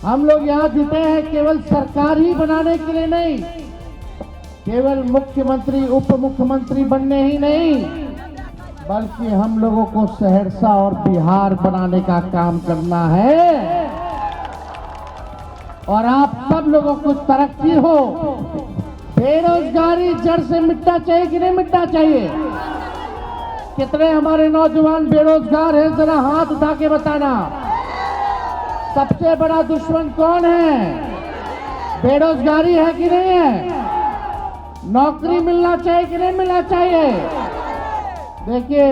हम लोग यहाँ जुटे हैं केवल सरकार ही बनाने के लिए नहीं, केवल मुख्यमंत्री उप मुख्यमंत्री बनने ही नहीं, बल्कि हम लोगों को सहरसा और बिहार बनाने का काम करना है। और आप सब लोगों को तरक्की हो, बेरोजगारी जड़ से मिटना चाहिए कि नहीं मिटना चाहिए? कितने हमारे नौजवान बेरोजगार हैं, जरा हाथ उठा के बताना। सबसे बड़ा दुश्मन कौन है? बेरोजगारी है कि नहीं है? नौकरी मिलना चाहिए कि नहीं मिलना चाहिए? देखिए,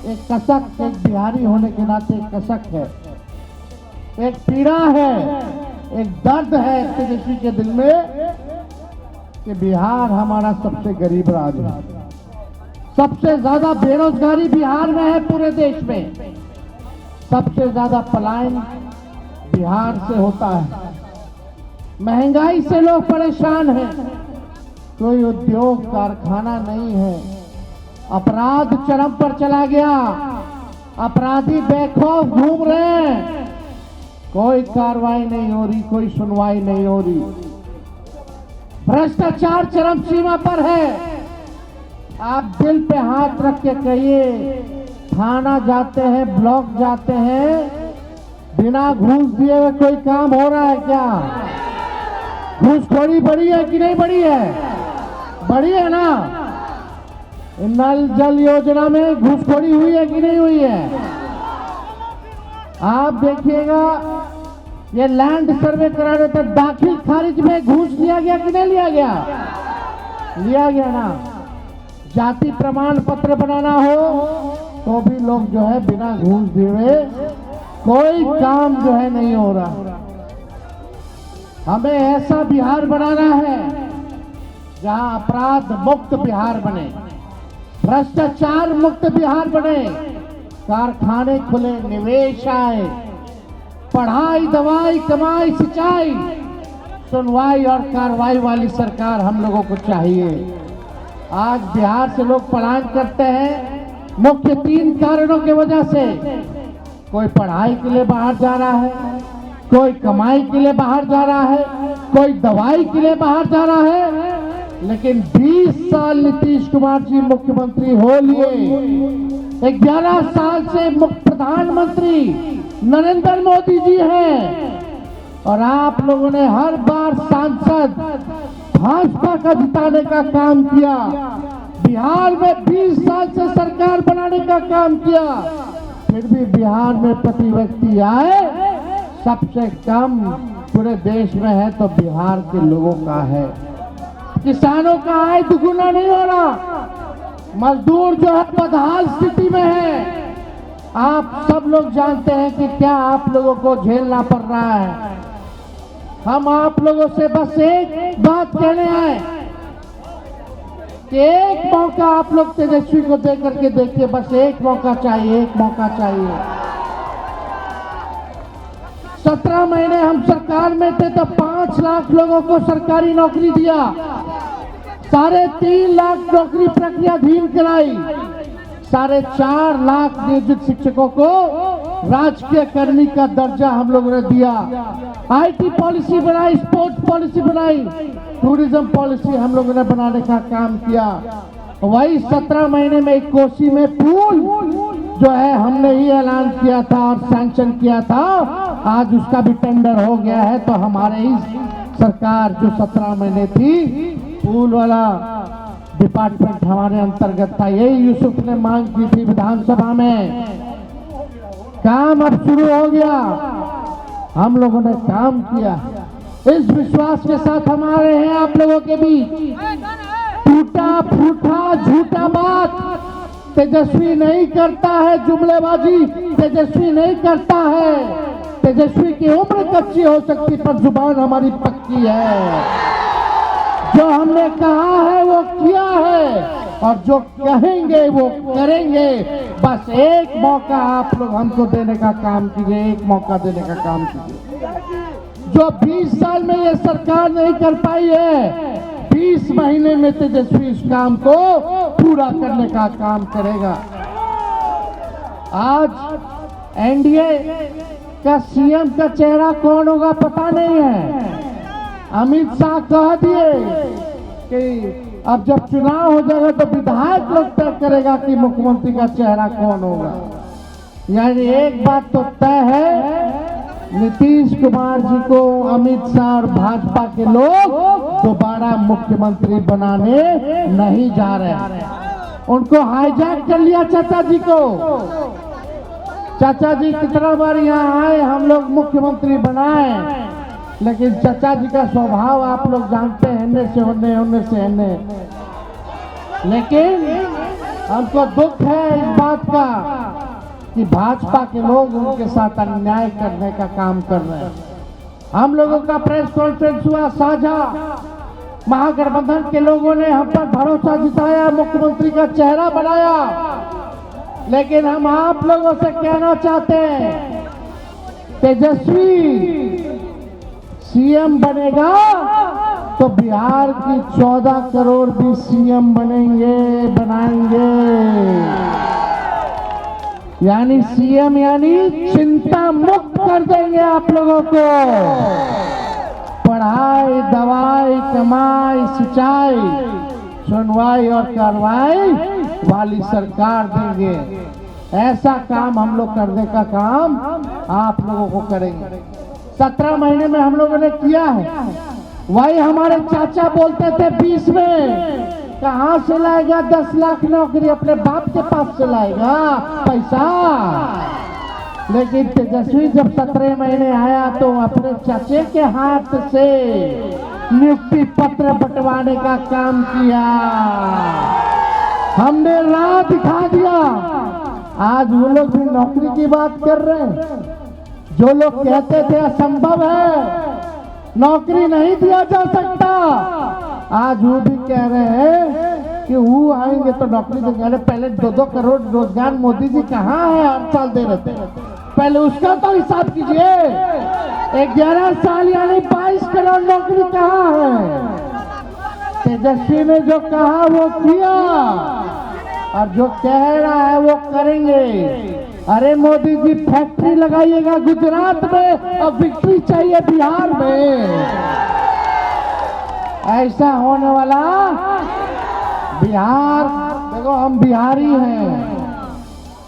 एक कसक, एक बिहारी होने के नाते एक कसक है, एक पीड़ा है, एक दर्द है तेजस्वी के दिल में कि बिहार हमारा सबसे गरीब राज्य है। सबसे ज्यादा बेरोजगारी बिहार में है पूरे देश में। सबसे ज्यादा पलायन बिहार से होता है। महंगाई से लोग परेशान हैं, कोई उद्योग कारखाना नहीं है। अपराध चरम पर चला गया, अपराधी बेखौफ घूम रहे हैं, कोई कार्रवाई नहीं हो रही, कोई सुनवाई नहीं हो रही। भ्रष्टाचार चरम सीमा पर है। आप दिल पे हाथ रख के कहिए, थाना जाते हैं, ब्लॉक जाते हैं, बिना घूस दिए हुए कोई काम हो रहा है क्या? घूसखोरी बढ़ी है कि नहीं बढ़ी है? बढ़ी है ना? नल जल योजना में घूसखोरी हुई है कि नहीं हुई है? आप देखिएगा, ये लैंड सर्वे कराने पर दाखिल खारिज में घूस लिया गया कि नहीं लिया गया? लिया गया ना। जाति प्रमाण पत्र बनाना हो तो भी लोग जो है बिना घूस दिए कोई काम जो है नहीं हो रहा। हमें ऐसा बिहार बनाना है जहां अपराध मुक्त बिहार बने, भ्रष्टाचार मुक्त बिहार बने, कारखाने खुले, निवेश आए, पढ़ाई दवाई कमाई सिंचाई, सुनवाई और कार्रवाई वाली सरकार हम लोगों को चाहिए। आज बिहार से लोग पलायन करते हैं मुख्य 3 कारणों की वजह से। कोई पढ़ाई के लिए बाहर जा रहा है, कोई कमाई के लिए बाहर जा रहा है, कोई दवाई के लिए बाहर जा रहा है। लेकिन 20 साल नीतीश कुमार जी मुख्यमंत्री हो लिए, 11 साल से प्रधानमंत्री नरेंद्र मोदी जी हैं, और आप लोगों ने हर बार सांसद भाजपा का जिताने का काम किया। बिहार में 20 साल से सरकार बनाने का काम किया, फिर भी बिहार में प्रति व्यक्ति आय सबसे कम पूरे देश में है तो बिहार के लोगों का है। किसानों का आय दुगुना नहीं हो रहा, मजदूर जो है बदहाल स्थिति में है। आप सब लोग जानते हैं कि क्या आप लोगों को झेलना पड़ रहा है। हम आप लोगों से बस एक बात कहने आए कि एक मौका आप लोग तेजस्वी को दे करके देखिए, बस एक मौका चाहिए, एक मौका चाहिए। 17 महीने हम सरकार में थे तो 5 लाख लोगों को सरकारी नौकरी दिया, 3.5 लाख नौकरी प्रक्रियाधीन कराई, 4.5 लाख नियोजित शिक्षकों को राजकीय कर्मी का दर्जा हम लोगों ने दिया। आईटी पॉलिसी बनाई, स्पोर्ट्स पॉलिसी बनाई, टूरिज्म पॉलिसी हम लोगों ने बनाने का काम किया। वही 17 महीने में एक कोसी में पुल जो है हमने ही ऐलान किया था और सैंक्शन किया था, आज उसका भी टेंडर हो गया है। तो हमारे ही सरकार जो 17 महीने थी, पुल वाला डिपार्टमेंट हमारे अंतर्गत था। यही यूसुफ ने मांग की थी विधानसभा में, काम अब शुरू हो गया, हम लोगों ने काम किया। इस विश्वास के साथ हमारे हैं आप लोगों के बीच। टूटा फूटा झूठा बात तेजस्वी नहीं करता है, जुमलेबाजी तेजस्वी नहीं करता है। तेजस्वी की उम्र कच्ची हो सकती पर जुबान हमारी पक्की है। जो हमने कहा है वो किया है और जो कहेंगे वो करेंगे। बस एक मौका आप लोग हमको देने का काम कीजिए, एक मौका देने का काम कीजिए। जो 20 साल में ये सरकार नहीं कर पाई है, 20 महीने में तेजस्वी इस काम को पूरा करने का काम करेगा। आज एनडीए का सीएम का चेहरा कौन होगा पता नहीं है। अमित शाह कह दिए कि अब जब चुनाव हो जाएगा तो विधायक लोग तय करेगा कि मुख्यमंत्री का चेहरा कौन होगा। यानी एक बात तो तय है, नीतीश कुमार जी को अमित शाह और भाजपा के लोग दोबारा मुख्यमंत्री बनाने नहीं जा रहे। उनको हाईजैक कर लिया चाचा जी को। चाचा जी कितना बार यहाँ आए, हम लोग मुख्यमंत्री बनाए, लेकिन चाचा जी का स्वभाव आप लोग जानते हैं, इन्ने से होने से इन्ने। लेकिन हमको दुख है इस बात का कि भाजपा के लोग उनके साथ अन्याय करने का काम कर रहे हैं। हम लोगों का प्रेस कॉन्फ्रेंस हुआ साझा, महागठबंधन के लोगों ने हम पर भरोसा जताया, मुख्यमंत्री का चेहरा बनाया। लेकिन हम आप लोगों से कहना चाहते हैं, तेजस्वी सीएम बनेगा तो बिहार की 14 करोड़ भी सीएम बनाएंगे। यानी सीएम यानी चिंता मुक्त कर देंगे आप लोगों को। पढ़ाई, दवाई, कमाई, सिंचाई, सुनवाई और कार्रवाई वाली सरकार देंगे। ऐसा काम हम लोग करने का काम आप लोगों को करेंगे। 17 महीने में हम लोगों ने किया है। वही हमारे चाचा बोलते थे 20 में कहां से लाएगा 10 लाख नौकरी, अपने बाप के पास से लाएगा पैसा। लेकिन तेजस्वी जब 17 महीने आया तो अपने चाचे के हाथ से नियुक्ति पत्र बंटवाने का काम किया। हमने राह दिखा दिया। आज वो लोग भी नौकरी की बात कर रहे हैं। जो लोग कहते थे असंभव है, नौकरी नहीं दिया जा सकता, आज वो भी कह रहे हैं कि वो आएंगे तो नौकरी देंगे। पहले 2-2 करोड़ रोजगार मोदी जी कहाँ है, 8 साल दे रहे थे, पहले उसका तो हिसाब कीजिए। 11 साल यानी 22 करोड़ नौकरी कहाँ है। तेजस्वी ने जो कहा वो किया और जो कह रहा है वो करेंगे। अरे मोदी जी फैक्ट्री लगाइएगा गुजरात में और विक्ट्री चाहिए बिहार में। ऐसा होने वाला बिहार, देखो हम बिहारी हैं,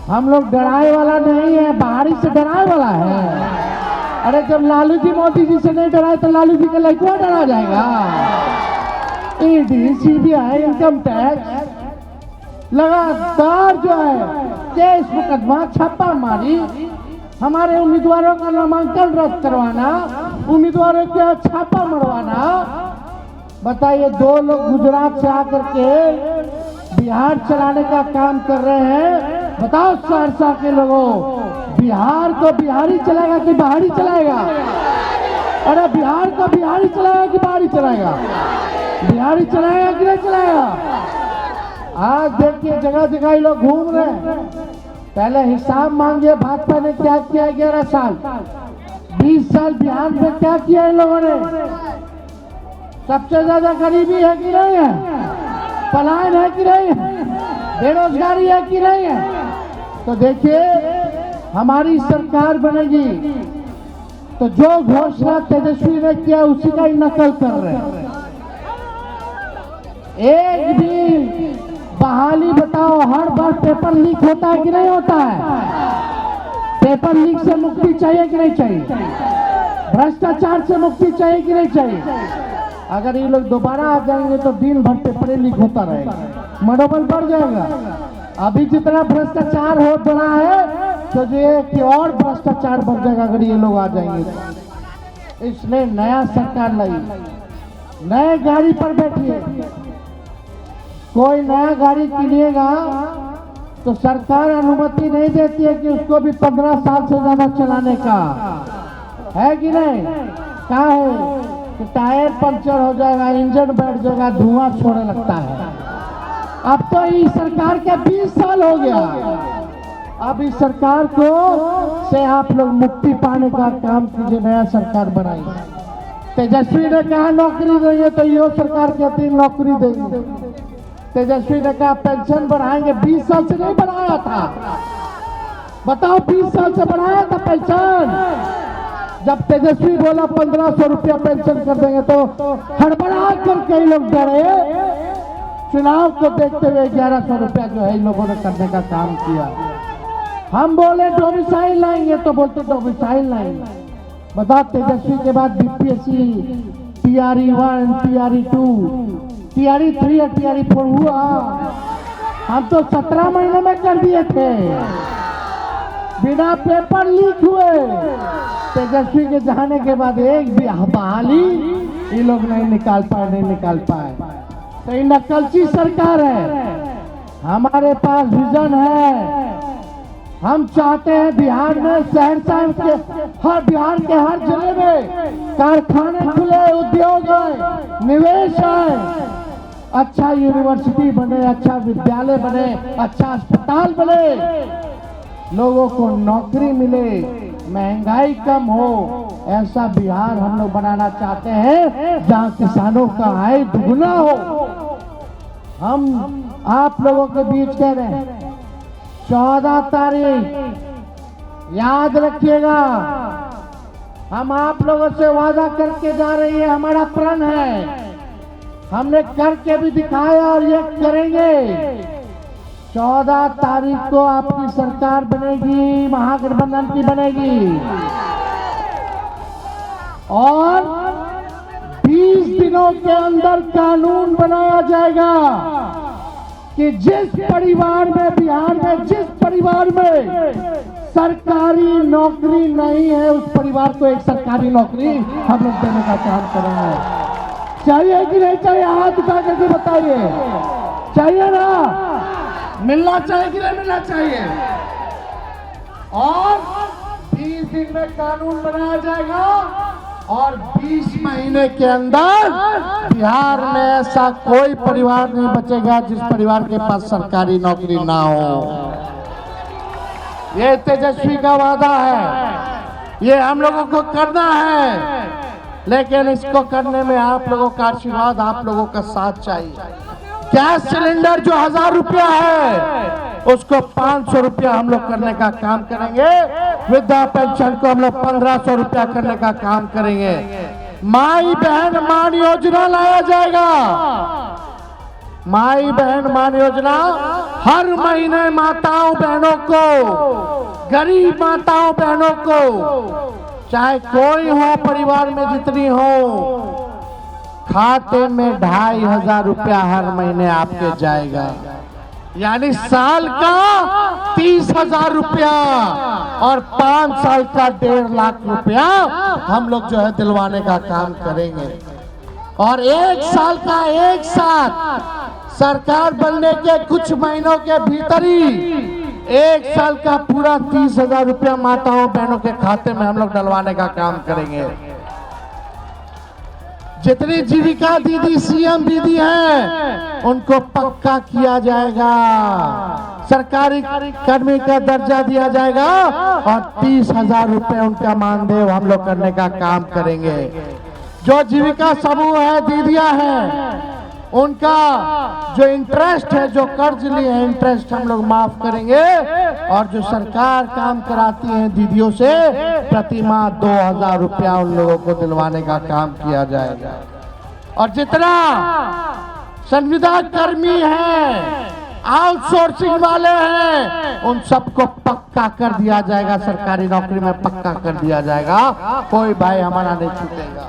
हम लोग डराए वाला नहीं है, बाहरी से डराए वाला है। अरे जब लालू जी मोदी जी से नहीं डराए तो लालू जी का लड़का डरा जाएगा। ईडी, सीबीआई, इनकम टैक्स लगातार जो है केस मुकदमा, छापा मारी, हमारे उम्मीदवारों का नामांकन रद्द करवाना, उम्मीदवारों के छापा मरवाना। बताइए 2 लोग गुजरात से आकर के बिहार चलाने का काम कर रहे हैं। बताओ सहरसा के लोगों, बिहार को बिहारी चलाएगा कि बाहरी चलाएगा? अरे बिहार को बिहारी चलाएगा कि बाहरी चलाएगा? बिहारी चलाएगा कि नहीं चलाएगा? आज देखिए जगह जगह ये लोग घूम रहे हैं। पहले हिसाब मांगिए भाजपा ने क्या किया 11 साल, 20 साल बिहार में क्या किया इन लोगों ने। सबसे ज्यादा गरीबी है कि नहीं है, पलायन है कि नहीं है, बेरोजगारी है कि नहीं है। तो देखिए हमारी सरकार बनेगी तो जो घोषणा तेजस्वी ने किया उसी का ही नकल कर रहे हैं। एक भी बहाली बताओ, हर बार पेपर लीक होता है कि नहीं होता है? पेपर लीक से मुक्ति चाहिए कि नहीं चाहिए? भ्रष्टाचार से मुक्ति चाहिए कि नहीं चाहिए? अगर ये लोग दोबारा आ जाएंगे तो दिन भर पेपर लीक होता रहेगा, मनोबल बढ़ जाएगा। अभी जितना भ्रष्टाचार हो बढ़ा है तो ये कि और भ्रष्टाचार बढ़ जाएगा अगर ये लोग आ जाएंगे तो। इसलिए नया सरकार लाई, नए गाड़ी पर बैठिए। कोई नया गाड़ी किनेगा तो सरकार अनुमति नहीं देती है कि उसको भी 15 साल से ज्यादा चलाने का, है कि नहीं? क्या है कि टायर पंचर हो जाएगा, इंजन बैठ जाएगा, धुआं छोड़ने लगता है। अब तो इस सरकार के 20 साल हो गया। अब इस सरकार को से आप लोग मुक्ति पाने का काम कीजिए, नया सरकार बनाइए। तेजस्वी ने कहा नौकरी देंगे तो यो सरकार कहती है नौकरी देंगे। तेजस्वी ने कहा पेंशन बढ़ाएंगे, 20 साल से नहीं बढ़ाया था। बताओ 20 साल से बढ़ाया था पेंशन। जब तेजस्वी बोला 1500 रुपया पेंशन कर देंगे तो हड़बड़ा कर कई लोग डरे। चुनाव को देखते हुए 1100 रुपया जो है इन लोगों ने करने का काम किया। हम बोले डोमिसाइल लाएंगे तो बोलते डोमिसाइल लाएंगे। बता तेजस्वी के बाद बीपीएससी टीआरई 1 टीआरई 2 टीआरई 3 और टीआरई 4 हुआ। हम तो 17 महीने में कर दिए थे बिना पेपर लीक हुए। तेजस्वी के जाने के बाद एक भी बहाली ये लोग नहीं निकाल पाए। तो ये नकलची सरकार है। हमारे पास विजन है। हम चाहते हैं बिहार में सहरसा के बिहार के हर जिले में कारखाने खुले, उद्योग है, निवेश है, अच्छा यूनिवर्सिटी बने, अच्छा विद्यालय बने, अच्छा अस्पताल बने, लोगों को नौकरी मिले, महंगाई कम हो। ऐसा बिहार हम लोग बनाना चाहते हैं जहां किसानों का आय दुगुना हो। हम आप लोगों के बीच कह रहे हैं 14 तारीख याद रखिएगा। हम आप लोगों से वादा करके जा रही है, हमारा प्रण है, हमने करके भी दिखाया और ये करेंगे। 14 तारीख को आपकी सरकार बनेगी, महागठबंधन की बनेगी और 20 दिनों के अंदर कानून बनाया जाएगा कि जिस परिवार में बिहार में जिस परिवार में सरकारी नौकरी नहीं है उस परिवार को एक सरकारी नौकरी हम लोग देने का काम करेंगे। चाहिए कि नहीं चाहिए? हाथ उठा करके बताइए। चाहिए ना? मिलना चाहिए कि नहीं मिलना चाहिए? और 20 दिन में कानून बनाया जाएगा और 20 महीने के अंदर बिहार में ऐसा कोई परिवार नहीं बचेगा जिस परिवार के पास सरकारी नौकरी ना हो। ये तेजस्वी का वादा है, ये हम लोगों को करना है, लेकिन इसको करने में आप लोगों का आशीर्वाद, आप लोगों का साथ चाहिए। गैस सिलेंडर जो 1000 रुपया है उसको 500 रुपया हम लोग करने का काम करेंगे। वृद्धा पेंशन को हम लोग 1500 रुपया करने का काम करेंगे। माई बहन मान योजना लाया जाएगा। माई बहन मान योजना हर महीने माताओं बहनों को, गरीब माताओं बहनों को, चाहे कोई हो परिवार में जितनी हो, खाते में 2500 रुपया हर महीने आपके जाएगा। यानी साल का 30,000 रुपया और 5 साल का 1.5 लाख रुपया हम लोग जो है दिलवाने का काम करेंगे। और 1 साल का एक साथ सरकार बनने के कुछ महीनों के भीतर ही 1 साल का पूरा 30,000 रुपया माताओं बहनों के खाते में हम लोग डलवाने का काम करेंगे। जितनी जीविका दीदी सीएम दीदी हैं उनको पक्का किया जाएगा, सरकारी कर्मी का दर्जा दिया जाएगा और 30,000 रुपए उनका मानदेय हम लोग करने का काम करेंगे। जो जीविका समूह है, दीदियां हैं, उनका जो इंटरेस्ट है, जो कर्ज लिए हैं, इंटरेस्ट हम लोग माफ करेंगे। और जो सरकार काम कराती है दीदियों से प्रति माह 2000 रुपया उन लोगों को दिलवाने का काम किया जाएगा। और जितना संविदा कर्मी है, आउटसोर्सिंग वाले हैं, उन सबको पक्का कर दिया जाएगा, सरकारी नौकरी में पक्का कर दिया जाएगा। कोई भाई हमारा नहीं छूटेगा।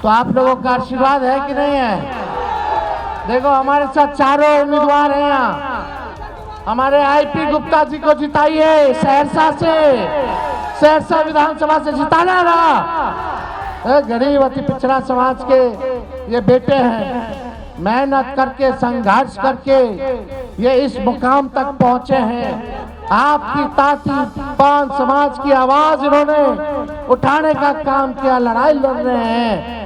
तो आप लोगों का आशीर्वाद है कि नहीं है? देखो हमारे साथ चारों उम्मीदवार हैं यहाँ। हमारे आईपी गुप्ता जी को जिताइए सहरसा से, सहरसा विधानसभा से जिताना रहा। गरीब अति पिछड़ा समाज के ये बेटे हैं, मेहनत करके संघर्ष करके ये इस मुकाम तक पहुंचे हैं। आपकी ताती पान समाज की आवाज इन्होंने उठाने का काम किया, लड़ाई लड़ रहे हैं।